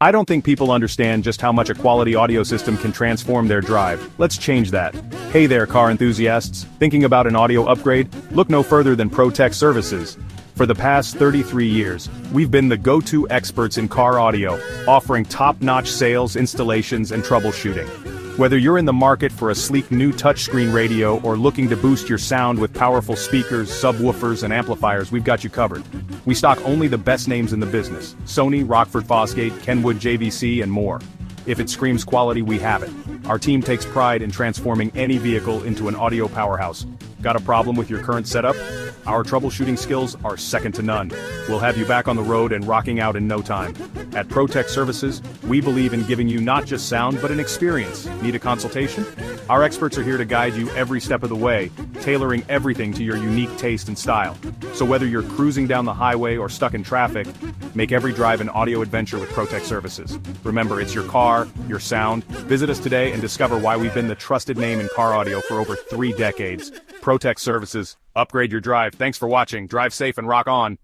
I don't think people understand just how much a quality audio system can transform their drive. Let's change that. Hey there, car enthusiasts. Thinking about an audio upgrade? Look no further than ProTech Services. For the past 33 years, we've been the go-to experts in car audio, offering top-notch sales, installations, and troubleshooting. Whether you're in the market for a sleek new touchscreen radio or looking to boost your sound with powerful speakers, subwoofers, and amplifiers, we've got you covered. We stock only the best names in the business: Sony, Rockford Fosgate, Kenwood JVC, and more. If it screams quality, we have it. Our team takes pride in transforming any vehicle into an audio powerhouse. Got a problem with your current setup? Our troubleshooting skills are second to none. We'll have you back on the road and rocking out in no time. At ProTech Services, we believe in giving you not just sound but an experience. Need a consultation? Our experts are here to guide you every step of the way, tailoring everything to your unique taste and style. So whether you're cruising down the highway or stuck in traffic, make every drive an audio adventure with ProTech Services. Remember, it's your car, your sound. Visit us today and discover why we've been the trusted name in car audio for over 3 decades. ProTech Services. Upgrade your drive. Thanks for watching. Drive safe and rock on.